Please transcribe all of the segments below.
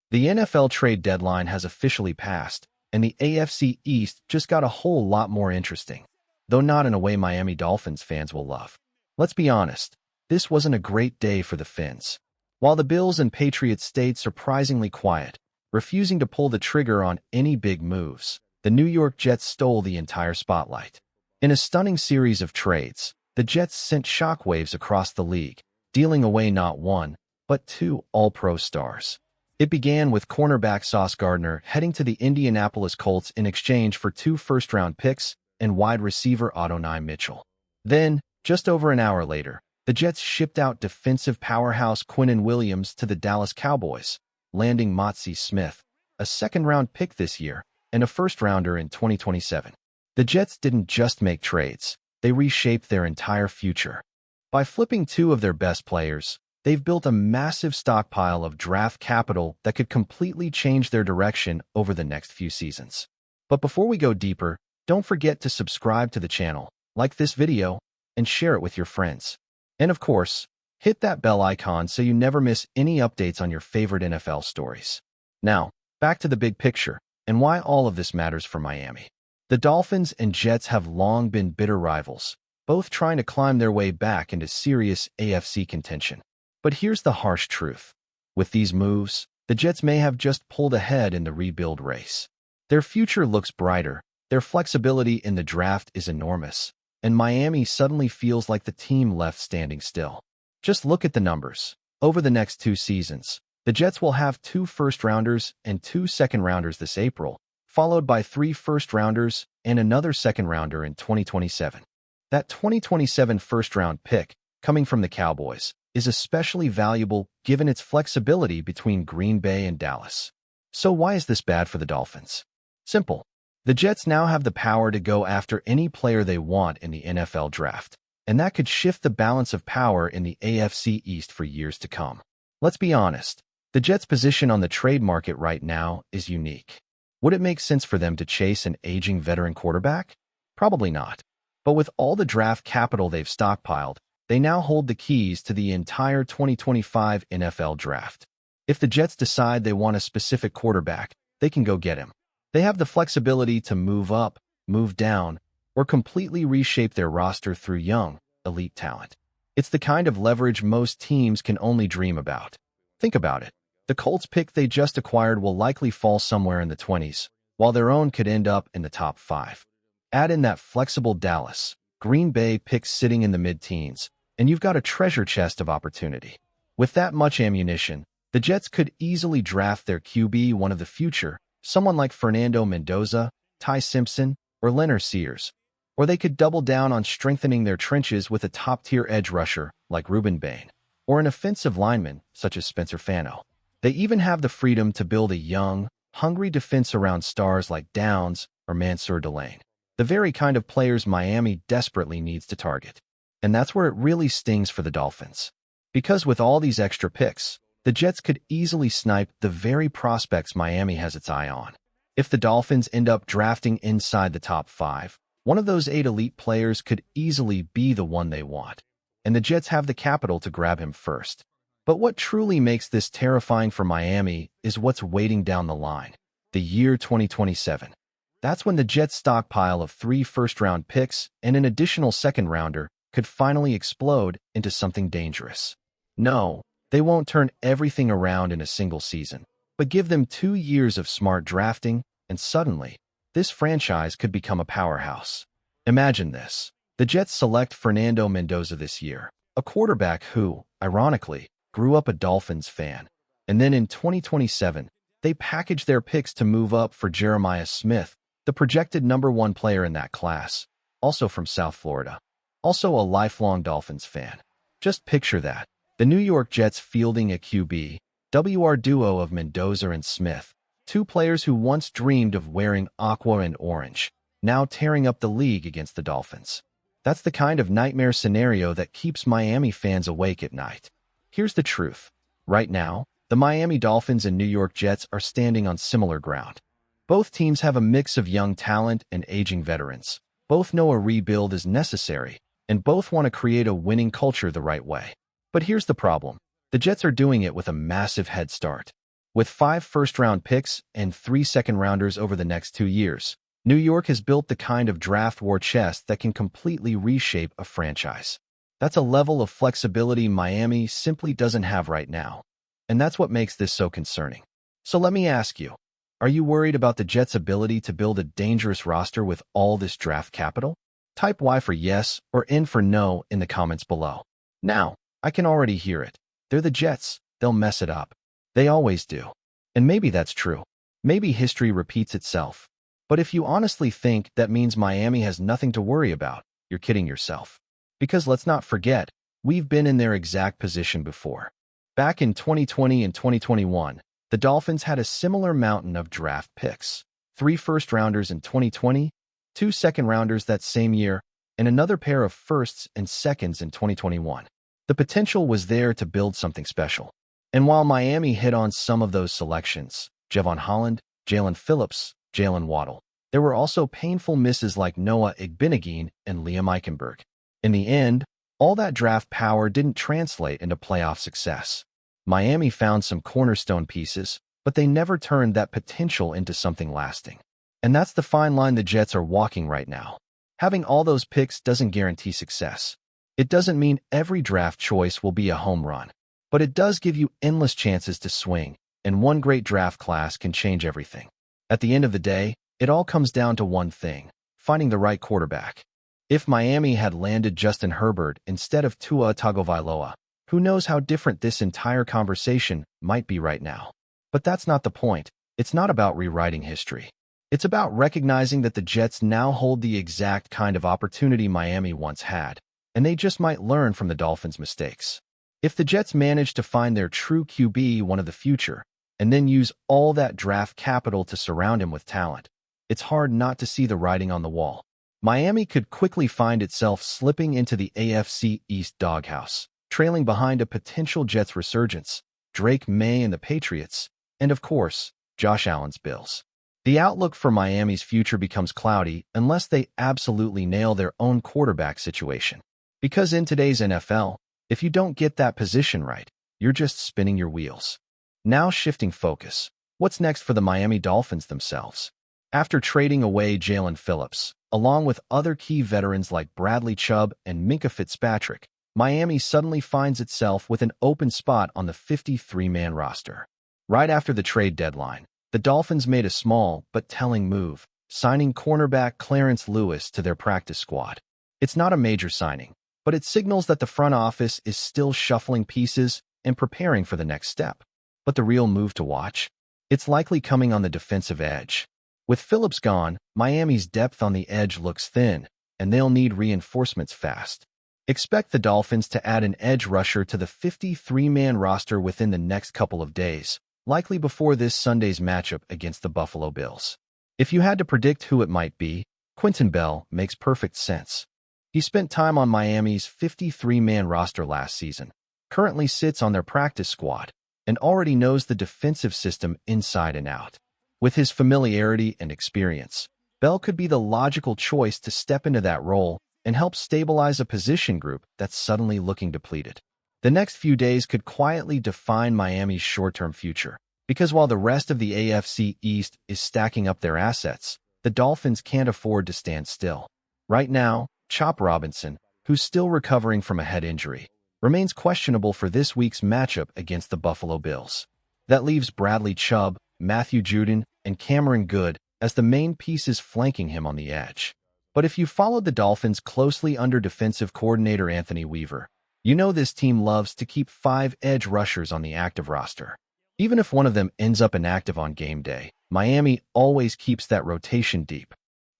The NFL trade deadline has officially passed, and the AFC East just got a whole lot more interesting, though not in a way Miami Dolphins fans will love. Let's be honest, this wasn't a great day for the Fins. While the Bills and Patriots stayed surprisingly quiet, refusing to pull the trigger on any big moves, the New York Jets stole the entire spotlight. In a stunning series of trades, the Jets sent shockwaves across the league, dealing away not one, but two All-Pro stars. It began with cornerback Sauce Gardner heading to the Indianapolis Colts in exchange for 2 first-round picks and wide receiver Adonai Mitchell. Then, just over an hour later, the Jets shipped out defensive powerhouse Quinnen Williams to the Dallas Cowboys, landing Motzie Smith, a second-round pick this year, and a first-rounder in 2027. The Jets didn't just make trades, they reshaped their entire future. By flipping 2 of their best players, they've built a massive stockpile of draft capital that could completely change their direction over the next few seasons. But before we go deeper, don't forget to subscribe to the channel, like this video, and share it with your friends. And of course, hit that bell icon so you never miss any updates on your favorite NFL stories. Now, back to the big picture, and why all of this matters for Miami. The Dolphins and Jets have long been bitter rivals, both trying to climb their way back into serious AFC contention. But here's the harsh truth. With these moves, the Jets may have just pulled ahead in the rebuild race. Their future looks brighter, their flexibility in the draft is enormous, and Miami suddenly feels like the team left standing still. Just look at the numbers. Over the next 2 seasons, the Jets will have 2 first-rounders and 2 second-rounders this April, followed by 3 first-rounders and another second-rounder in 2027. That 2027 first-round pick, coming from the Cowboys, is especially valuable given its flexibility between Green Bay and Dallas. So why is this bad for the Dolphins? Simple. The Jets now have the power to go after any player they want in the NFL draft, and that could shift the balance of power in the AFC East for years to come. Let's be honest, the Jets' position on the trade market right now is unique. Would it make sense for them to chase an aging veteran quarterback? Probably not. But with all the draft capital they've stockpiled, they now hold the keys to the entire 2025 NFL draft. If the Jets decide they want a specific quarterback, they can go get him. They have the flexibility to move up, move down, or completely reshape their roster through young, elite talent. It's the kind of leverage most teams can only dream about. Think about it. The Colts pick they just acquired will likely fall somewhere in the 20s, while their own could end up in the top 5. Add in that flexible Dallas, Green Bay picks sitting in the mid-teens, and you've got a treasure chest of opportunity. With that much ammunition, the Jets could easily draft their QB1 of the future, someone like Fernando Mendoza, Ty Simpson, or Leonard Sears. Or they could double down on strengthening their trenches with a top-tier edge rusher like Ruben Bain, or an offensive lineman such as Spencer Fano. They even have the freedom to build a young, hungry defense around stars like Downs or Mansour Delane, the very kind of players Miami desperately needs to target. And that's where it really stings for the Dolphins. Because with all these extra picks, the Jets could easily snipe the very prospects Miami has its eye on. If the Dolphins end up drafting inside the top 5, one of those 8 elite players could easily be the one they want, and the Jets have the capital to grab him first. But what truly makes this terrifying for Miami is what's waiting down the line, the year 2027. That's when the Jets' stockpile of 3 first-round picks and an additional second-rounder could finally explode into something dangerous. No, they won't turn everything around in a single season, but give them 2 years of smart drafting, and suddenly, this franchise could become a powerhouse. Imagine this. The Jets select Fernando Mendoza this year, a quarterback who, ironically, grew up a Dolphins fan. And then in 2027, they package their picks to move up for Jeremiah Smith, the projected #1 player in that class, also from South Florida. Also a lifelong Dolphins fan. Just picture that. The New York Jets fielding a QB/WR duo of Mendoza and Smith, 2 players who once dreamed of wearing aqua and orange, now tearing up the league against the Dolphins. That's the kind of nightmare scenario that keeps Miami fans awake at night. Here's the truth. Right now, the Miami Dolphins and New York Jets are standing on similar ground. Both teams have a mix of young talent and aging veterans. Both know a rebuild is necessary, and both want to create a winning culture the right way. But here's the problem. The Jets are doing it with a massive head start. With 5 first-round picks and 3 second-rounders over the next 2 years, New York has built the kind of draft war chest that can completely reshape a franchise. That's a level of flexibility Miami simply doesn't have right now. And that's what makes this so concerning. So let me ask you, are you worried about the Jets' ability to build a dangerous roster with all this draft capital? Type Y for yes or N for no in the comments below. Now, I can already hear it. They're the Jets. They'll mess it up. They always do. And maybe that's true. Maybe history repeats itself. But if you honestly think that means Miami has nothing to worry about, you're kidding yourself. Because let's not forget, we've been in their exact position before. Back in 2020 and 2021, the Dolphins had a similar mountain of draft picks. 3 first-rounders in 2020, 2 second-rounders that same year, and another pair of firsts and seconds in 2021. The potential was there to build something special. And while Miami hit on some of those selections, Javon Holland, Jalen Phillips, Jalen Waddle, there were also painful misses like Noah Igbinoghene and Liam Eichenberg. In the end, all that draft power didn't translate into playoff success. Miami found some cornerstone pieces, but they never turned that potential into something lasting. And that's the fine line the Jets are walking right now. Having all those picks doesn't guarantee success. It doesn't mean every draft choice will be a home run, but it does give you endless chances to swing, and one great draft class can change everything. At the end of the day, it all comes down to one thing: finding the right quarterback. If Miami had landed Justin Herbert instead of Tua Tagovailoa, who knows how different this entire conversation might be right now. But that's not the point. It's not about rewriting history. It's about recognizing that the Jets now hold the exact kind of opportunity Miami once had, and they just might learn from the Dolphins' mistakes. If the Jets manage to find their true QB, one of the future, and then use all that draft capital to surround him with talent, it's hard not to see the writing on the wall. Miami could quickly find itself slipping into the AFC East doghouse, trailing behind a potential Jets resurgence, Drake May and the Patriots, and of course, Josh Allen's Bills. The outlook for Miami's future becomes cloudy unless they absolutely nail their own quarterback situation. Because in today's NFL, if you don't get that position right, you're just spinning your wheels. Now shifting focus, what's next for the Miami Dolphins themselves? After trading away Jalen Phillips, along with other key veterans like Bradley Chubb and Minkah Fitzpatrick, Miami suddenly finds itself with an open spot on the 53-man roster. Right after the trade deadline, the Dolphins made a small but telling move, signing cornerback Clarence Lewis to their practice squad. It's not a major signing, but it signals that the front office is still shuffling pieces and preparing for the next step. But the real move to watch? It's likely coming on the defensive edge. With Phillips gone, Miami's depth on the edge looks thin, and they'll need reinforcements fast. Expect the Dolphins to add an edge rusher to the 53-man roster within the next couple of days, likely before this Sunday's matchup against the Buffalo Bills. If you had to predict who it might be, Quinton Bell makes perfect sense. He spent time on Miami's 53-man roster last season, currently sits on their practice squad, and already knows the defensive system inside and out. With his familiarity and experience, Bell could be the logical choice to step into that role and help stabilize a position group that's suddenly looking depleted. The next few days could quietly define Miami's short-term future, because while the rest of the AFC East is stacking up their assets, the Dolphins can't afford to stand still. Right now, Chop Robinson, who's still recovering from a head injury, remains questionable for this week's matchup against the Buffalo Bills. That leaves Bradley Chubb, Matthew Judon, and Cameron Good as the main pieces flanking him on the edge. But if you followed the Dolphins closely under defensive coordinator Anthony Weaver, you know this team loves to keep 5 edge rushers on the active roster. Even if one of them ends up inactive on game day, Miami always keeps that rotation deep.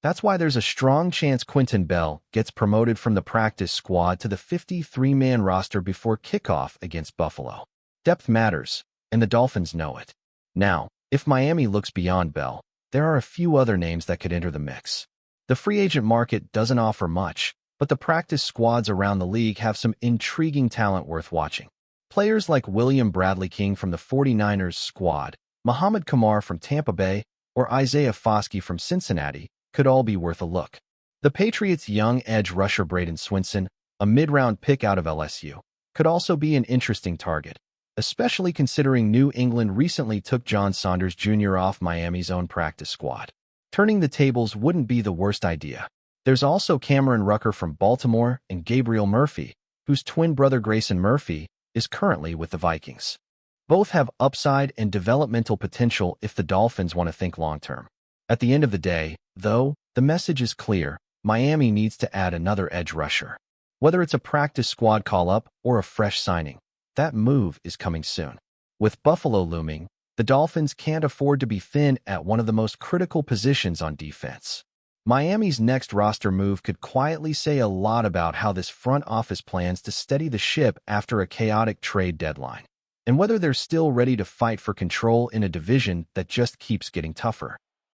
That's why there's a strong chance Quinton Bell gets promoted from the practice squad to the 53-man roster before kickoff against Buffalo. Depth matters, and the Dolphins know it. Now, if Miami looks beyond Bell, there are a few other names that could enter the mix. The free agent market doesn't offer much, but the practice squads around the league have some intriguing talent worth watching. Players like William Bradley King from the 49ers squad, Muhammad Kamar from Tampa Bay, or Isaiah Foskey from Cincinnati could all be worth a look. The Patriots' young edge rusher Braden Swinson, a mid-round pick out of LSU, could also be an interesting target. especially considering New England recently took John Saunders Jr. off Miami's own practice squad. Turning the tables wouldn't be the worst idea. There's also Cameron Rucker from Baltimore and Gabriel Murphy, whose twin brother Grayson Murphy is currently with the Vikings. Both have upside and developmental potential if the Dolphins want to think long-term. At the end of the day, though, the message is clear: Miami needs to add another edge rusher. Whether it's a practice squad call-up or a fresh signing, that move is coming soon. With Buffalo looming, the Dolphins can't afford to be thin at one of the most critical positions on defense. Miami's next roster move could quietly say a lot about how this front office plans to steady the ship after a chaotic trade deadline, and whether they're still ready to fight for control in a division that just keeps getting tougher.